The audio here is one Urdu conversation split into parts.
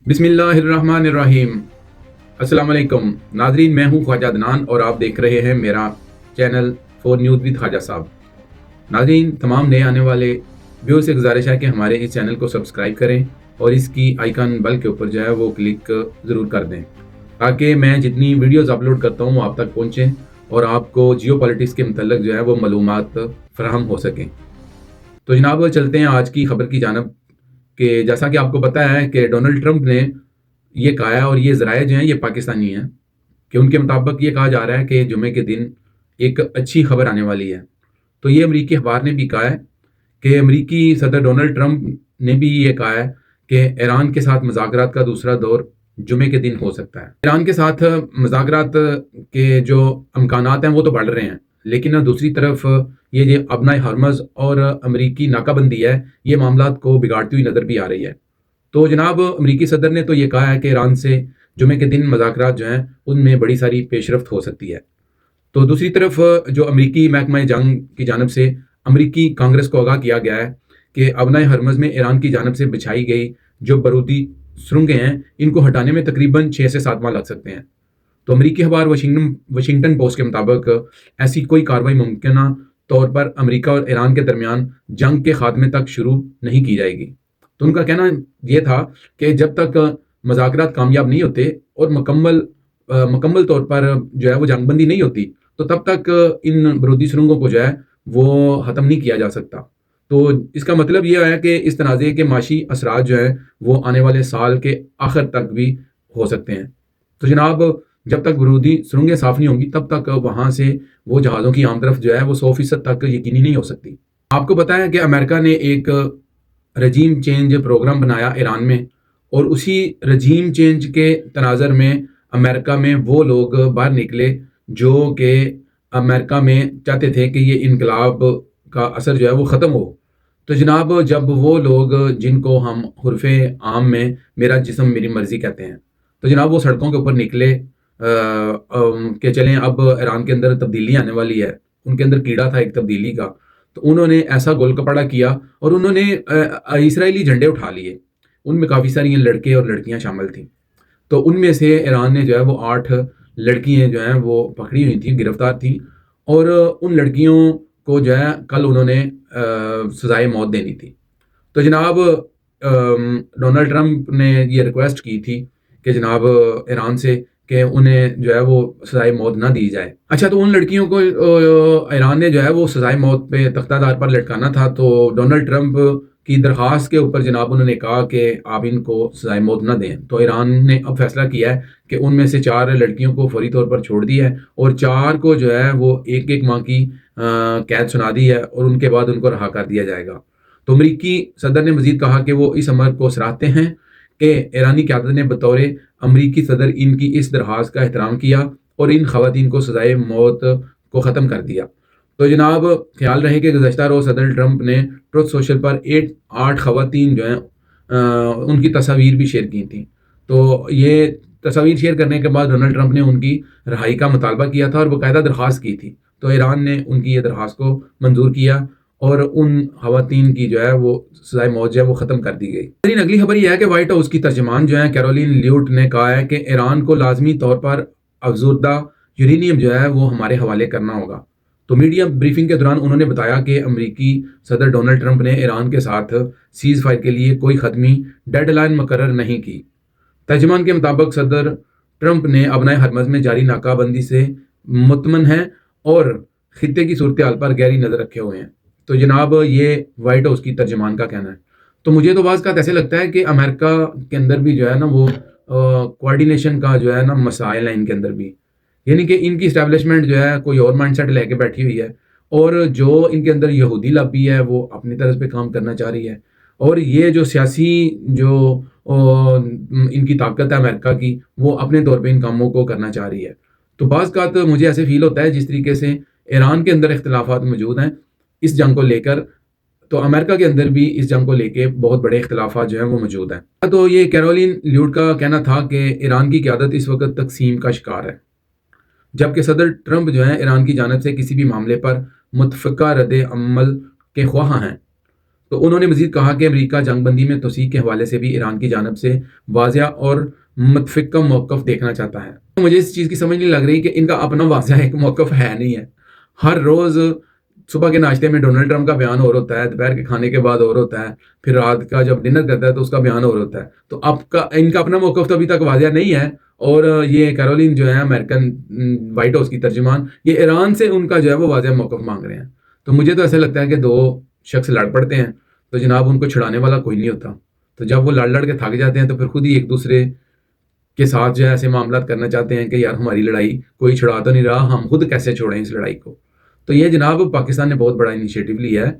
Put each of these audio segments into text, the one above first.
بسم اللہ الرحمن الرحیم۔ السلام علیکم ناظرین، میں ہوں خواجہ عدنان اور آپ دیکھ رہے ہیں میرا چینل فور نیوز ود خواجہ صاحب۔ ناظرین، تمام نئے آنے والے ویور سے گزارش ہے کہ ہمارے اس چینل کو سبسکرائب کریں اور اس کی آئیکن بیل کے اوپر جو ہے وہ کلک ضرور کر دیں تاکہ میں جتنی ویڈیوز اپلوڈ کرتا ہوں وہ آپ تک پہنچیں اور آپ کو جیو پالیٹکس کے متعلق جو ہے وہ معلومات فراہم ہو سکیں۔ تو جناب چلتے ہیں آج کی خبر کی جانب کہ جیسا کہ آپ کو پتہ ہے کہ ڈونلڈ ٹرمپ نے یہ کہا ہے اور یہ ذرائع جو ہیں یہ پاکستانی ہیں کہ ان کے مطابق یہ کہا جا رہا ہے کہ جمعے کے دن ایک اچھی خبر آنے والی ہے۔ تو یہ امریکی اخبار نے بھی کہا ہے کہ امریکی صدر ڈونلڈ ٹرمپ نے بھی یہ کہا ہے کہ ایران کے ساتھ مذاکرات کا دوسرا دور جمعے کے دن ہو سکتا ہے۔ ایران کے ساتھ مذاکرات کے جو امکانات ہیں وہ تو بڑھ رہے ہیں، لیکن دوسری طرف یہ جو ابنائے ہرمز اور امریکی ناکہ بندی ہے یہ معاملات کو بگاڑتی ہوئی نظر بھی آ رہی ہے۔ تو جناب امریکی صدر نے تو یہ کہا ہے کہ ایران سے جمعے کے دن مذاکرات جو ہیں ان میں بڑی ساری پیش رفت ہو سکتی ہے۔ تو دوسری طرف جو امریکی محکمہ جنگ کی جانب سے امریکی کانگریس کو آگاہ کیا گیا ہے کہ ابنائے ہرمز میں ایران کی جانب سے بچھائی گئی جو بارودی سرنگیں ہیں ان کو ہٹانے میں تقریباً 6 سے 7 ماہ لگ سکتے ہیں۔ تو امریکی اخبار واشنگٹن پوسٹ کے مطابق ایسی کوئی کارروائی ممکنہ طور پر امریکہ اور ایران کے درمیان جنگ کے خاتمے تک شروع نہیں کی جائے گی۔ تو ان کا کہنا یہ تھا کہ جب تک مذاکرات کامیاب نہیں ہوتے اور مکمل طور پر جو ہے وہ جنگ بندی نہیں ہوتی تو تب تک ان برودی سرنگوں کو جو ہے وہ ختم نہیں کیا جا سکتا۔ تو اس کا مطلب یہ ہے کہ اس تنازع کے معاشی اثرات جو ہیں وہ آنے والے سال کے آخر تک بھی ہو سکتے ہیں۔ تو جناب جب تک برودی سرنگیں صاف نہیں ہوں گی تب تک وہاں سے وہ جہازوں کی آمد جو ہے وہ 100% تک یقینی نہیں ہو سکتی۔ آپ کو پتہ ہے کہ امریکہ نے ایک رجیم چینج پروگرام بنایا ایران میں، اور اسی رجیم چینج کے تناظر میں امریکہ میں وہ لوگ باہر نکلے جو کہ امریکہ میں چاہتے تھے کہ یہ انقلاب کا اثر جو ہے وہ ختم ہو۔ تو جناب جب وہ لوگ جن کو ہم حرف عام میں میرا جسم میری مرضی کہتے ہیں، تو جناب وہ سڑکوں کے اوپر نکلے کہ چلیں اب ایران کے اندر تبدیلی آنے والی ہے، ان کے اندر کیڑا تھا ایک تبدیلی کا، تو انہوں نے ایسا گول کپڑا کیا اور انہوں نے اسرائیلی جھنڈے اٹھا لیے۔ ان میں کافی ساری لڑکے اور لڑکیاں شامل تھیں۔ تو ان میں سے ایران نے جو ہے وہ 8 لڑکیاں جو ہیں وہ پکڑی ہوئی تھیں، گرفتار تھیں، اور ان لڑکیوں کو جو ہے کل انہوں نے سزائے موت دینی تھی۔ تو جناب ڈونلڈ ٹرمپ نے یہ ریکویسٹ کی تھی کہ جناب ایران سے کہ انہیں جو ہے وہ سزائے موت نہ دی جائے۔ اچھا، تو ان لڑکیوں کو ایران نے جو ہے وہ سزائے موت پہ تختہ دار پر لٹکانا تھا، تو ڈونلڈ ٹرمپ کی درخواست کے اوپر جناب انہوں نے کہا کہ آپ ان کو سزائے موت نہ دیں۔ تو ایران نے اب فیصلہ کیا ہے کہ ان میں سے 4 لڑکیوں کو فوری طور پر چھوڑ دیا ہے اور 4 کو جو ہے وہ 1 ماہ کی قید سنا دی ہے اور ان کے بعد ان کو رہا کر دیا جائے گا۔ تو امریکی صدر نے مزید کہا کہ وہ اس امر کو سراہتے ہیں کہ ایرانی قیادت نے بطور امریکی صدر ان کی اس درخواست کا احترام کیا اور ان خواتین کو سزائے موت کو ختم کر دیا۔ تو جناب خیال رہے کہ گزشتہ روز صدر ٹرمپ نے ٹروتھ سوشل پر 8 خواتین جو ہیں ان کی تصاویر بھی شیئر کی تھیں۔ تو یہ تصاویر شیئر کرنے کے بعد ڈونلڈ ٹرمپ نے ان کی رہائی کا مطالبہ کیا تھا اور باقاعدہ درخواست کی تھی۔ تو ایران نے ان کی یہ درخواست کو منظور کیا اور ان خواتین کی جو ہے وہ سزائے موت جو ہے وہ ختم کر دی گئی۔ لیکن اگلی خبر یہ ہے کہ وائٹ ہاؤس کی ترجمان جو ہے کیرولین لیوٹ نے کہا ہے کہ ایران کو لازمی طور پر افزودہ یورینیم جو ہے وہ ہمارے حوالے کرنا ہوگا۔ تو میڈیا بریفنگ کے دوران انہوں نے بتایا کہ امریکی صدر ڈونلڈ ٹرمپ نے ایران کے ساتھ سیز فائر کے لیے کوئی حتمی ڈیڈ لائن مقرر نہیں کی۔ ترجمان کے مطابق صدر ٹرمپ نے ابنائے ہرمز میں جاری ناکہ بندی سے مطمئن ہیں اور خطے کی صورتحال پر گہری نظر رکھے ہوئے ہیں۔ تو جناب یہ وائٹ ہاؤس کی ترجمان کا کہنا ہے۔ تو مجھے تو بعض کا ایسے لگتا ہے کہ امریکہ کے اندر بھی جو ہے نا وہ کوارڈینیشن کا جو ہے نا مسائل ہیں ان کے اندر بھی، یعنی کہ ان کی اسٹیبلشمنٹ جو ہے کوئی اور مائنڈ سیٹ لے کے بیٹھی ہوئی ہے، اور جو ان کے اندر یہودی لابی ہے وہ اپنی طرز پہ کام کرنا چاہ رہی ہے، اور یہ جو سیاسی جو ان کی طاقت ہے امریکہ کی وہ اپنے طور پہ ان کاموں کو کرنا چاہ رہی ہے۔ تو بعض کا تو مجھے ایسے فیل ہوتا ہے جس طریقے سے ایران کے اندر اختلافات موجود ہیں اس جنگ کو لے کر، تو امریکہ کے اندر بھی اس جنگ کو لے کے بہت بڑے اختلافات جو ہیں وہ موجود ہیں۔ تو یہ کیرولین لیوٹ کا کہنا تھا کہ ایران کی قیادت اس وقت تقسیم کا شکار ہے، جبکہ صدر ٹرمپ جو ہے ایران کی جانب سے کسی بھی معاملے پر متفقہ رد عمل کے خواہاں ہیں۔ تو انہوں نے مزید کہا کہ امریکہ جنگ بندی میں توسیع کے حوالے سے بھی ایران کی جانب سے واضح اور متفقہ موقف دیکھنا چاہتا ہے. مجھے اس چیز کی سمجھ نہیں لگ رہی کہ ان کا اپنا واضح ایک موقف ہے نہیں ہے. ہر روز صبح کے ناشتے میں ڈونلڈ ٹرمپ کا بیان اور ہوتا ہے، دوپہر کے کھانے کے بعد اور ہوتا ہے، پھر رات کا جب ڈنر کرتا ہے تو اس کا بیان اور ہوتا ہے. تو ان کا اپنا موقف تو ابھی تک واضح نہیں ہے. اور یہ کیرولین جو ہے امریکن وائٹ ہاؤس کی ترجمان، یہ ایران سے ان کا جو ہے وہ واضح موقف مانگ رہے ہیں. تو مجھے تو ایسا لگتا ہے کہ دو شخص لڑ پڑتے ہیں تو جناب ان کو چھڑانے والا کوئی نہیں ہوتا. تو جب وہ لڑ کے تھک جاتے ہیں تو پھر خود ہی ایک دوسرے کے ساتھ جو ہے ایسے معاملات کرنا چاہتے ہیں کہ یار ہماری لڑائی کوئی چھڑا تو نہیں رہا، ہم خود کیسے چھوڑیں اس لڑائی کو. تو یہ جناب پاکستان نے بہت بڑا انیشیٹو لیا ہے.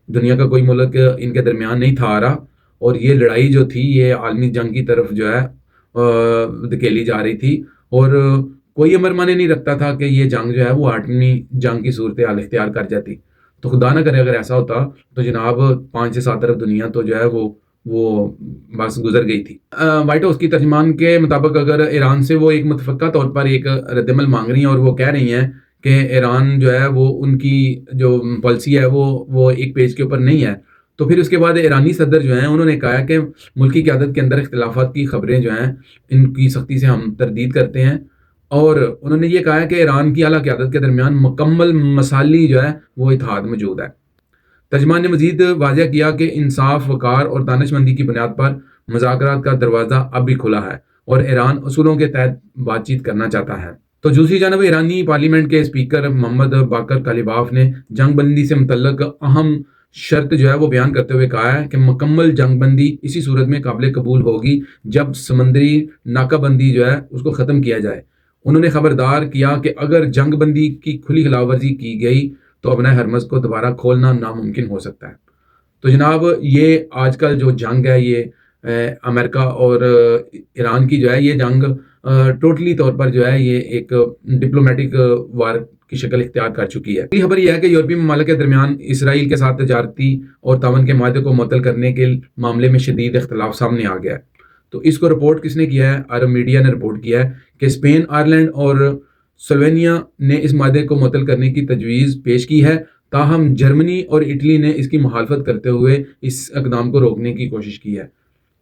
دنیا کا کوئی ملک ان کے درمیان نہیں تھا آ رہا، اور یہ لڑائی جو تھی یہ عالمی جنگ کی طرف جو ہے دھکیلی جا رہی تھی. اور کوئی امر مانے نہیں رکھتا تھا کہ یہ جنگ جو ہے وہ آٹھویں جنگ کی صورتحال اختیار کر جاتی. تو خدا نہ کرے اگر ایسا ہوتا تو جناب 5 سے 7 ارب دنیا تو جو ہے وہ بس گزر گئی تھی. وائٹ ہاؤس کی ترجمان کے مطابق اگر ایران سے وہ ایک متفقہ طور پر ایک رد عمل مانگ رہی ہیں اور وہ کہہ رہی ہیں کہ ایران جو ہے وہ ان کی جو پالیسی ہے وہ ایک پیج کے اوپر نہیں ہے، تو پھر اس کے بعد ایرانی صدر جو ہیں انہوں نے کہا کہ ملکی قیادت کے اندر اختلافات کی خبریں جو ہیں ان کی سختی سے ہم تردید کرتے ہیں. اور انہوں نے یہ کہا ہے کہ ایران کی اعلیٰ قیادت کے درمیان مکمل مثالی جو ہے وہ اتحاد موجود ہے. ترجمان نے مزید واضح کیا کہ انصاف، وقار اور دانش مندی کی بنیاد پر مذاکرات کا دروازہ اب بھی کھلا ہے اور ایران اصولوں کے تحت بات چیت کرنا چاہتا ہے. تو دوسری جانب ایرانی پارلیمنٹ کے اسپیکر محمد باقر کالیباف نے جنگ بندی سے متعلق اہم شرط جو ہے وہ بیان کرتے ہوئے کہا ہے کہ مکمل جنگ بندی اسی صورت میں قابل قبول ہوگی جب سمندری ناکہ بندی جو ہے اس کو ختم کیا جائے. انہوں نے خبردار کیا کہ اگر جنگ بندی کی کھلی خلاف ورزی کی گئی تو ابنۂ ہرمز کو دوبارہ کھولنا ناممکن ہو سکتا ہے. تو جناب یہ آج کل جو جنگ ہے یہ امریکہ اور ایران کی جو ہے یہ جنگ ٹوٹلی طور پر جو ہے یہ ایک ڈپلومیٹک وار کی شکل اختیار کر چکی ہے. اگلی خبر یہ ہے کہ یورپی ممالک کے درمیان اسرائیل کے ساتھ تجارتی اور تعاون کے معاہدے کو معطل کرنے کے معاملے میں شدید اختلاف سامنے آ گیا ہے. تو اس کو رپورٹ کس نے کیا ہے؟ عرب میڈیا نے رپورٹ کیا ہے کہ اسپین، آئرلینڈ اور سلوینیا نے اس معاہدے کو معطل کرنے کی تجویز پیش کی ہے، تاہم جرمنی اور اٹلی نے اس کی مخالفت کرتے ہوئے اس اقدام کو روکنے کی کوشش کی ہے.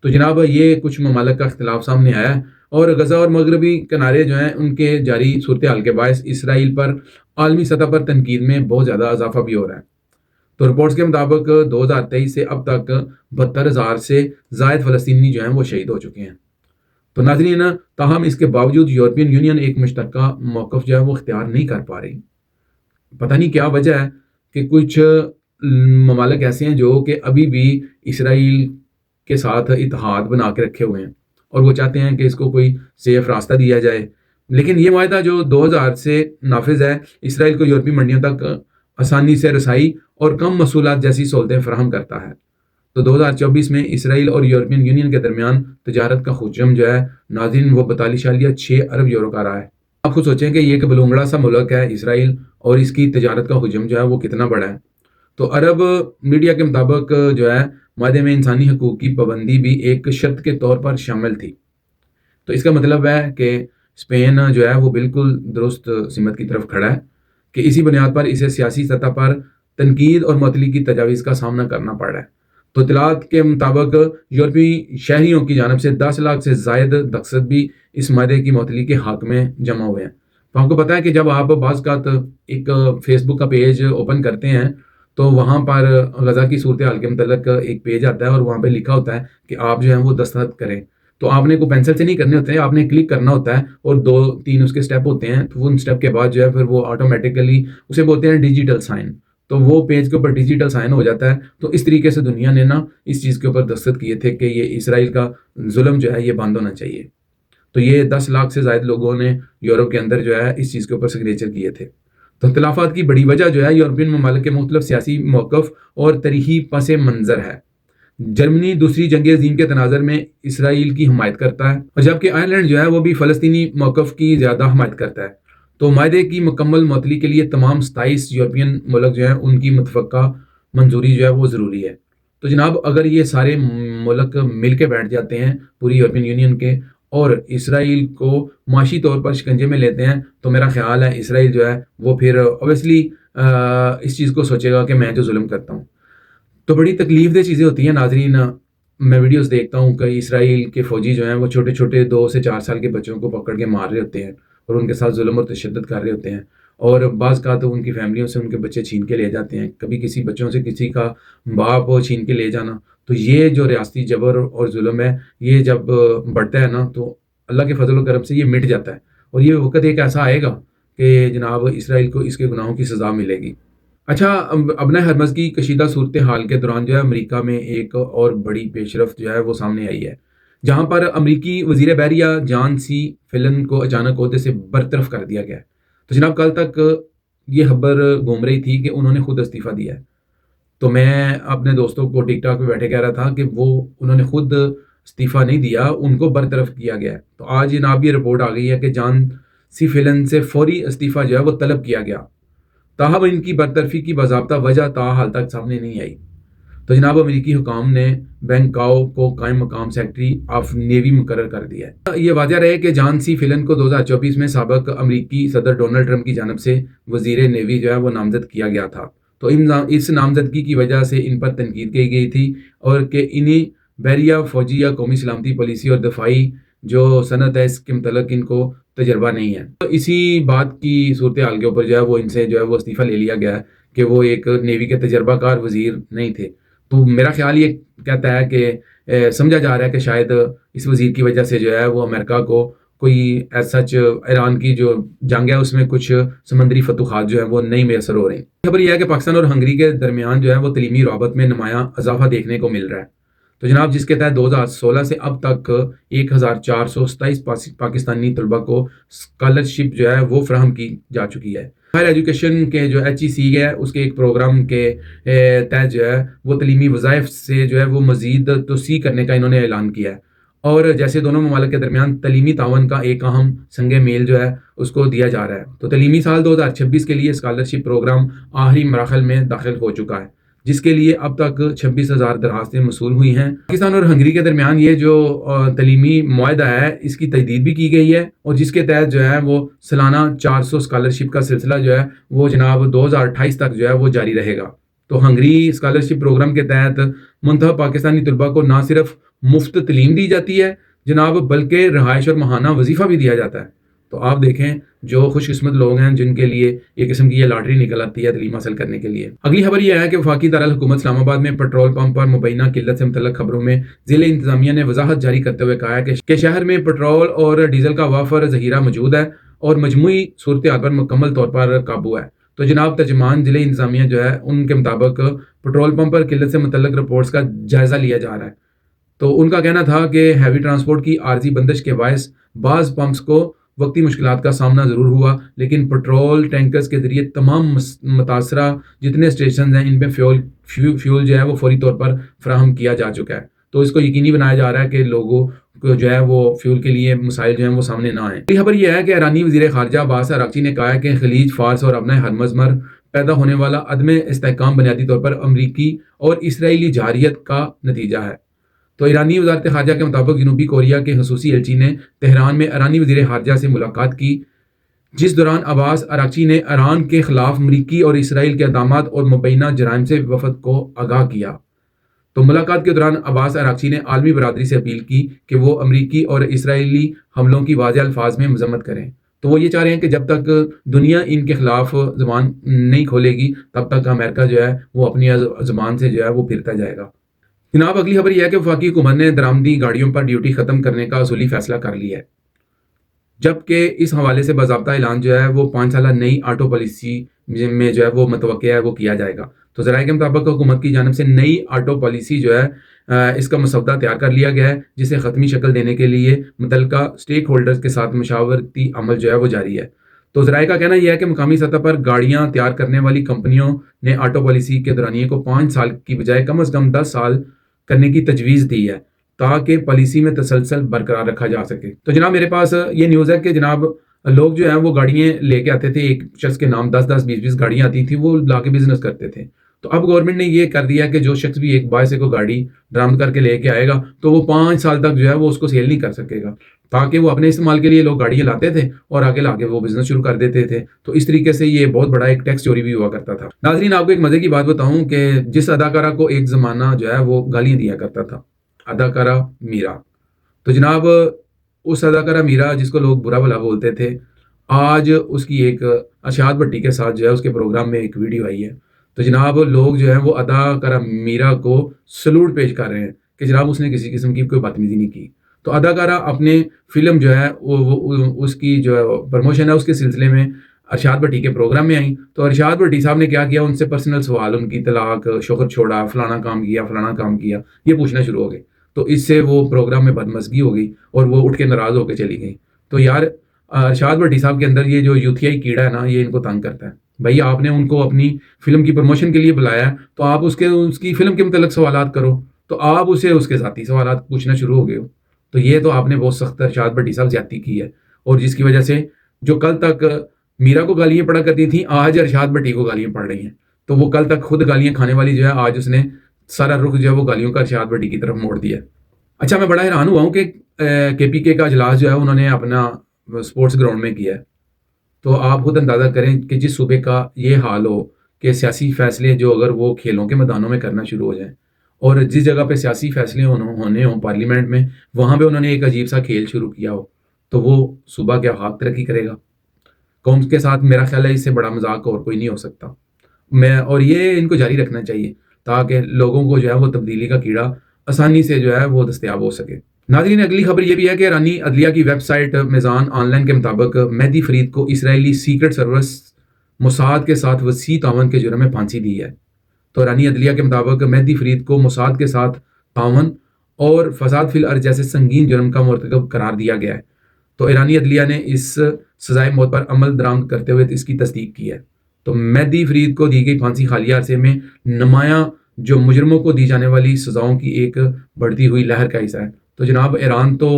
تو جناب یہ کچھ ممالک کا اختلاف سامنے آیا ہے، اور غزہ اور مغربی کنارے جو ہیں ان کے جاری صورتحال کے باعث اسرائیل پر عالمی سطح پر تنقید میں بہت زیادہ اضافہ بھی ہو رہا ہے. تو رپورٹس کے مطابق 2023 سے اب تک 72,000 سے زائد فلسطینی جو ہیں وہ شہید ہو چکے ہیں. تو ناظرین، تاہم اس کے باوجود یورپین یونین ایک مشترکہ موقف جو ہے وہ اختیار نہیں کر پا رہی. پتہ نہیں کیا وجہ ہے کہ کچھ ممالک ایسے ہیں جو کہ ابھی بھی اسرائیل کے ساتھ اتحاد بنا کے رکھے ہوئے ہیں اور وہ چاہتے ہیں کہ اس کو کوئی سیف راستہ دیا جائے. لیکن یہ معاہدہ جو 2000 سے نافذ ہے اسرائیل کو یورپی منڈیوں تک آسانی سے رسائی اور کم محصولات جیسی سہولتیں فراہم کرتا ہے. تو 2024 میں اسرائیل اور یورپین یونین کے درمیان تجارت کا حجم جو ہے ناظرین وہ 42.6 ارب یورو کا رہا ہے. آپ خود سوچیں کہ یہ ایک بلونگڑا سا ملک ہے اسرائیل، اور اس کی تجارت کا حجم جو ہے وہ کتنا بڑا ہے. تو عرب میڈیا کے مطابق جو ہے معاہدے میں انسانی حقوق کی پابندی بھی ایک شرط کے طور پر شامل تھی. تو اس کا مطلب ہے کہ اسپین جو ہے وہ بالکل درست سمت کی طرف کھڑا ہے کہ اسی بنیاد پر اسے سیاسی سطح پر تنقید اور معطلی کی تجاویز کا سامنا کرنا پڑ رہا ہے. تو اطلاعات کے مطابق یورپی شہریوں کی جانب سے 10 لاکھ سے زائد دستخط بھی اس معاہدے کی معطلی کے حق میں جمع ہوئے ہیں. تو آپ کو پتہ ہے کہ جب آپ بعض اوقات ایک فیس بک کا پیج اوپن کرتے ہیں تو وہاں پر غزہ کی صورتحال کے متعلق ایک پیج آتا ہے اور وہاں پہ لکھا ہوتا ہے کہ آپ جو ہیں وہ دستخط کریں. تو آپ نے کوئی پینسل سے نہیں کرنے ہوتے ہیں، آپ نے کلک کرنا ہوتا ہے اور 2-3 اس کے سٹیپ ہوتے ہیں. تو وہ ان سٹیپ کے بعد جو ہے پھر وہ آٹومیٹیکلی اسے بولتے ہیں ڈیجیٹل سائن. تو وہ پیج کے اوپر ڈیجیٹل سائن ہو جاتا ہے. تو اس طریقے سے دنیا نے نا اس چیز کے اوپر دستخط کیے تھے کہ یہ اسرائیل کا ظلم جو ہے یہ بند ہونا چاہیے. تو یہ 10 لاکھ سے زائد لوگوں نے یورپ کے اندر جو ہے اس چیز کے اوپر سگنیچر کیے تھے. تو اختلافات کی بڑی وجہ جو ہے یورپین ممالک کے مختلف سیاسی موقف اور تاریخی پس منظر ہے. جرمنی دوسری جنگ عظیم کے تناظر میں اسرائیل کی حمایت کرتا ہے، اور جبکہ آئرلینڈ جو ہے وہ بھی فلسطینی موقف کی زیادہ حمایت کرتا ہے. تو معاہدے کی مکمل معطلی کے لیے تمام 27 یورپین ملک جو ہیں ان کی متفقہ منظوری جو ہے وہ ضروری ہے. تو جناب اگر یہ سارے ملک مل کے بیٹھ جاتے ہیں پوری یورپین یونین کے اور اسرائیل کو معاشی طور پر شکنجے میں لیتے ہیں تو میرا خیال ہے اسرائیل جو ہے وہ پھر اوبیسلی اس چیز کو سوچے گا کہ میں جو ظلم کرتا ہوں. تو بڑی تکلیف دہ چیزیں ہوتی ہیں ناظرین. میں ویڈیوز دیکھتا ہوں کہ اسرائیل کے فوجی جو ہیں وہ چھوٹے چھوٹے 2 سے 4 سال کے بچوں کو پکڑ کے مار رہے ہوتے ہیں اور ان کے ساتھ ظلم اور تشدد کر رہے ہوتے ہیں، اور بعض کا تو ان کی فیملیوں سے ان کے بچے چھین کے لے جاتے ہیں. کبھی کسی بچوں سے کسی کا باپ وہ چھین کے لے جانا. تو یہ جو ریاستی جبر اور ظلم ہے، یہ جب بڑھتا ہے نا تو اللہ کے فضل و کرم سے یہ مٹ جاتا ہے، اور یہ وقت ایک ایسا آئے گا کہ جناب اسرائیل کو اس کے گناہوں کی سزا ملے گی. اچھا، ابن حرمز کی کشیدہ صورتحال کے دوران جو ہے امریکہ میں ایک اور بڑی پیش رفت جو ہے وہ سامنے آئی ہے، جہاں پر امریکی وزیر بحریہ جان سی فلن کو اچانک عہدے سے برطرف کر دیا گیا ہے. تو جناب کل تک یہ خبر گھوم رہی تھی کہ انہوں نے خود استعفیٰ دیا ہے. تو میں اپنے دوستوں کو ٹک ٹاک پہ بیٹھے کہہ رہا تھا کہ انہوں نے خود استعفیٰ نہیں دیا، ان کو برطرف کیا گیا ہے. تو آج جناب یہ رپورٹ آ گئی ہے کہ جان سی فلن سے فوری استعفیٰ جو ہے وہ طلب کیا گیا، تاہم ان کی برطرفی کی باضابطہ وجہ تاحال تک سامنے نہیں آئی. تو جناب امریکی حکام نے بینکاؤ کو قائم مقام سیکرٹری آف نیوی مقرر کر دیا ہے. یہ واضح رہے کہ جان سی فلن کو 2024 میں سابق امریکی صدر ڈونلڈ ٹرمپ کی جانب سے وزیر نیوی جو ہے وہ نامزد کیا گیا تھا. تو اس نامزدگی کی وجہ سے ان پر تنقید کی گئی تھی، اور کہ انہیں بحریہ فوجی یا قومی سلامتی پالیسی اور دفاعی جو صنعت ہے اس کے متعلق ان کو تجربہ نہیں ہے. تو اسی بات کی صورتحال کے اوپر جو ہے وہ ان سے جو ہے وہ استعفیٰ لے لیا گیا ہے کہ وہ ایک نیوی کے تجربہ کار وزیر نہیں تھے. تو میرا خیال یہ کہتا ہے کہ سمجھا جا رہا ہے کہ شاید اس وزیر کی وجہ سے جو ہے وہ امریکہ کو کوئی ایز سچ ایران کی جو جنگ ہے اس میں کچھ سمندری فتوحات جو ہیں وہ نہیں میسر ہو رہی. خبر یہ ہے کہ پاکستان اور ہنگری کے درمیان جو ہے وہ تعلیمی روابط میں نمایاں اضافہ دیکھنے کو مل رہا ہے. تو جناب جس کے تحت 2016 سے اب تک 1427 پاکستانی طلباء کو اسکالرشپ جو ہے وہ فراہم کی جا چکی ہے. ہائر ایجوکیشن کے جو HEC ہے اس کے ایک پروگرام کے تحت جو ہے وہ تعلیمی وظائف سے جو ہے وہ مزید توسیع کرنے کا انہوں نے اعلان کیا ہے، اور جیسے دونوں ممالک کے درمیان تعلیمی تعاون کا ایک اہم سنگ میل جو ہے اس کو دیا جا رہا ہے. تو تعلیمی سال 2026 کے لیے اسکالرشپ پروگرام آخری مراحل میں داخل ہو چکا ہے، جس کے لیے اب تک 26,000 درخواستیں موصول ہوئی ہیں. پاکستان اور ہنگری کے درمیان یہ جو تعلیمی معاہدہ ہے اس کی تجدید بھی کی گئی ہے، اور جس کے تحت جو ہے وہ سالانہ 400 اسکالرشپ کا سلسلہ جو ہے وہ جناب 2028 تک جو ہے وہ جاری رہے گا. تو ہنگری اسکالرشپ پروگرام کے تحت منتخب پاکستانی طلباء کو نہ صرف مفت تعلیم دی جاتی ہے جناب، بلکہ رہائش اور ماہانہ وظیفہ بھی دیا جاتا ہے. تو آپ دیکھیں جو خوش قسمت لوگ ہیں جن کے لیے ایک قسم کی یہ لاٹری نکل آتی ہے تعلیم حاصل کرنے کے لیے. اگلی خبر یہ ہے کہ وفاقی دارالحکومت اسلام آباد میں پیٹرول پمپ پر مبینہ قلت سے متعلق خبروں میں ضلع انتظامیہ نے وضاحت جاری کرتے ہوئے کہا ہے کہ شہر میں پیٹرول اور ڈیزل کا وافر ذخیرہ موجود ہے اور مجموعی صورتحال پر مکمل طور پر قابو ہے. تو جناب ترجمان ضلع انتظامیہ جو ہے ان کے مطابق پیٹرول پمپ پر قلت سے متعلق رپورٹس کا جائزہ لیا جا رہا ہے. تو ان کا کہنا تھا کہ ہیوی ٹرانسپورٹ کی عارضی بندش کے باعث بعض پمپس کو وقتی مشکلات کا سامنا ضرور ہوا، لیکن پیٹرول ٹینکرز کے ذریعے تمام متاثرہ جتنے اسٹیشنز ہیں ان پہ فیول جو ہے وہ فوری طور پر فراہم کیا جا چکا ہے. تو اس کو یقینی بنایا جا رہا ہے کہ لوگوں کو جو ہے وہ فیول کے لیے مسائل جو ہیں وہ سامنے نہ آئیں. اگلی خبر یہ ہے کہ ایرانی وزیر خارجہ عباس اراغچی نے کہا ہے کہ خلیج فارس اور ابن حرمز میں پیدا ہونے والا عدم استحکام بنیادی طور پر امریکی اور اسرائیلی جارحیت کا نتیجہ ہے. تو ایرانی وزارت خارجہ کے مطابق جنوبی کوریا کے خصوصی ایلچی نے تہران میں ایرانی وزیر خارجہ سے ملاقات کی، جس دوران عباس اراغچی نے ایران کے خلاف امریکی اور اسرائیل کے اقدامات اور مبینہ جرائم سے وفد کو آگاہ کیا. تو ملاقات کے دوران عباس اراغچی نے عالمی برادری سے اپیل کی کہ وہ امریکی اور اسرائیلی حملوں کی واضح الفاظ میں مذمت کریں. تو وہ یہ چاہ رہے ہیں کہ جب تک دنیا ان کے خلاف زبان نہیں کھولے گی تب تک امریکہ جو ہے وہ اپنی زبان سے جو ہے وہ پھرتا جائے گا. جناب اگلی خبر یہ ہے کہ وفاقی حکومت نے درآمدی گاڑیوں پر ڈیوٹی ختم کرنے کا اصولی فیصلہ کر لیا ہے، جبکہ اس حوالے سے باضابطہ اعلان جو ہے وہ 5 سالہ نئی آٹو پالیسی میں جو ہے وہ متوقع ہے وہ کیا جائے گا. تو ذرائع کے مطابق حکومت کی جانب سے نئی آٹو پالیسی جو ہے اس کا مسودہ تیار کر لیا گیا ہے، جسے ختمی شکل دینے کے لیے متعلقہ سٹیک ہولڈرز کے ساتھ مشاورتی عمل جو ہے وہ جاری ہے. تو ذرائع کا کہنا یہ ہے کہ مقامی سطح پر گاڑیاں تیار کرنے والی کمپنیوں نے آٹو پالیسی کے دورانیے کو 5 سال کی بجائے کم از کم 10 سال کرنے کی تجویز دی ہے تاکہ پالیسی میں تسلسل برقرار رکھا جا سکے. تو جناب میرے پاس یہ نیوز ہے کہ جناب لوگ جو ہیں وہ گاڑیاں لے کے آتے تھے، ایک شخص کے نام 10-10 20-20 گاڑیاں آتی تھیں، وہ لا کے بزنس کرتے تھے. تو اب گورنمنٹ نے یہ کر دیا کہ جو شخص بھی ایک باعث کو گاڑی برآمد کر کے لے کے آئے گا تو وہ 5 سال تک جو ہے وہ اس کو سیل نہیں کر سکے گا تاکہ وہ اپنے استعمال کے لیے لوگ گاڑیاں لاتے تھے اور آگے لا کے وہ بزنس شروع کر دیتے تھے. تو اس طریقے سے یہ بہت بڑا ایک ٹیکس چوری بھی ہوا کرتا تھا. ناظرین آپ کو ایک مزے کی بات بتاؤں کہ جس اداکارہ کو ایک زمانہ جو ہے وہ گالیاں دیا کرتا تھا، اداکارہ میرا، تو جناب اس اداکارہ میرا جس کو لوگ برا بھلا بولتے تھے، آج اس کی ایک ارشاد بھٹی کے ساتھ جو ہے اس کے پروگرام میں ایک ویڈیو آئی ہے. تو جناب لوگ جو ہے وہ اداکارہ میرا کو سلوٹ پیش کر رہے ہیں کہ جناب اس نے کسی قسم کی کوئی بدتمیزی نہیں کی. تو اداکارہ اپنے فلم جو ہے اس کی جو پروموشن ہے اس کے سلسلے میں ارشاد بھٹی کے پروگرام میں آئیں. تو ارشاد بھٹی صاحب نے کیا کیا، ان سے پرسنل سوال، ان کی طلاق، شوہر چھوڑا، فلانا کام کیا، یہ پوچھنا شروع ہو گئے. تو اس سے وہ پروگرام میں بدمزگی ہو گئی اور وہ اٹھ کے ناراض ہو کے چلی گئی. تو یار ارشاد بھٹی صاحب کے اندر یہ جو یوتھیائی کیڑا ہے نا، یہ ان کو تنگ کرتا ہے. بھائی آپ نے ان کو اپنی فلم کی پروموشن کے لیے بلایا ہے تو آپ اس کی فلم کے متعلق سوالات کرو. تو آپ اسے اس کے ذاتی سوالات پوچھنا شروع ہو گئے ہو. تو یہ تو آپ نے بہت سخت ارشاد بھٹی صاحب زیادتی کی ہے، اور جس کی وجہ سے جو کل تک میرا کو گالیاں پڑا کرتی تھیں آج ارشاد بھٹی کو گالیاں پڑ رہی ہیں. تو وہ کل تک خود گالیاں کھانے والی جو ہے آج اس نے سارا رخ جو ہے وہ گالیوں کا ارشاد بھٹی کی طرف موڑ دیا ہے. اچھا میں بڑا حیران ہوا ہوں کہ کے پی کے کا اجلاس جو ہے انہوں نے اپنا اسپورٹس گراؤنڈ میں کیا ہے. تو آپ خود اندازہ کریں کہ جس صوبے کا یہ حال ہو کہ سیاسی فیصلے جو اگر وہ کھیلوں کے میدانوں میں کرنا شروع ہو جائیں، اور جس جگہ پہ سیاسی فیصلے ہونے ہوں پارلیمنٹ میں، وہاں پہ انہوں نے ایک عجیب سا کھیل شروع کیا ہو، تو وہ صوبہ کیا خاک ترقی کرے گا؟ قوم کے ساتھ میرا خیال ہے اس سے بڑا مذاق اور کوئی نہیں ہو سکتا. اور یہ ان کو جاری رکھنا چاہیے تاکہ لوگوں کو جو ہے وہ تبدیلی کا کیڑا آسانی سے جو ہے وہ دستیاب ہو سکے. ناظرین اگلی خبر یہ بھی ہے کہ ایرانی عدلیہ کی ویب سائٹ میزان آن لائن کے مطابق مہدی فرید کو اسرائیلی سیکرٹ سروس موساد کے ساتھ وسیع تعاون کے جرم میں پھانسی دی ہے. تو ایرانی عدلیہ کے مطابق مہدی فرید کو موساد کے ساتھ تعاون اور فساد فی الارض جیسے سنگین جرم کا مرتکب قرار دیا گیا ہے. تو ایرانی عدلیہ نے اس سزائے موت پر عمل درآمد کرتے ہوئے اس کی تصدیق کی ہے. تو مہدی فرید کو دی گئی پھانسی حالیہ عرصے میں نمایاں جو مجرموں کو دی جانے والی سزاؤں کی ایک بڑھتی ہوئی لہر کا حصہ ہے. تو جناب ایران تو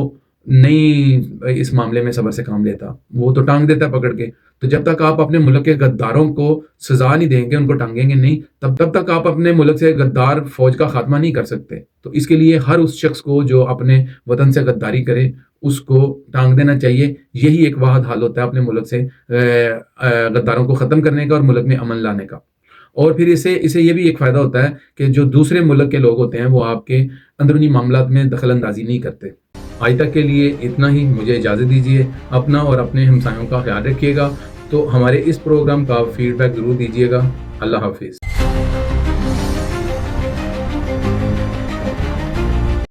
نہیں اس معاملے میں صبر سے کام لیتا، وہ تو ٹانگ دیتا ہے پکڑ کے. تو جب تک آپ اپنے ملک کے غداروں کو سزا نہیں دیں گے، ان کو ٹانگیں گے نہیں، تب تک آپ اپنے ملک سے غدار فوج کا خاتمہ نہیں کر سکتے. تو اس کے لیے ہر اس شخص کو جو اپنے وطن سے غداری کرے اس کو ٹانگ دینا چاہیے. یہی ایک واحد حل ہوتا ہے اپنے ملک سے غداروں کو ختم کرنے کا اور ملک میں امن لانے کا. اور پھر اسے یہ بھی ایک فائدہ ہوتا ہے کہ جو دوسرے ملک کے لوگ ہوتے ہیں وہ آپ کے اندرونی معاملات میں دخل اندازی نہیں کرتے. آج تک کے لیے اتنا ہی، مجھے اجازت دیجیے. اپنا اور اپنے ہمسایوں کا خیال رکھیے گا. تو ہمارے اس پروگرام کا فیڈ بیک ضرور دیجیے گا. اللہ حافظ.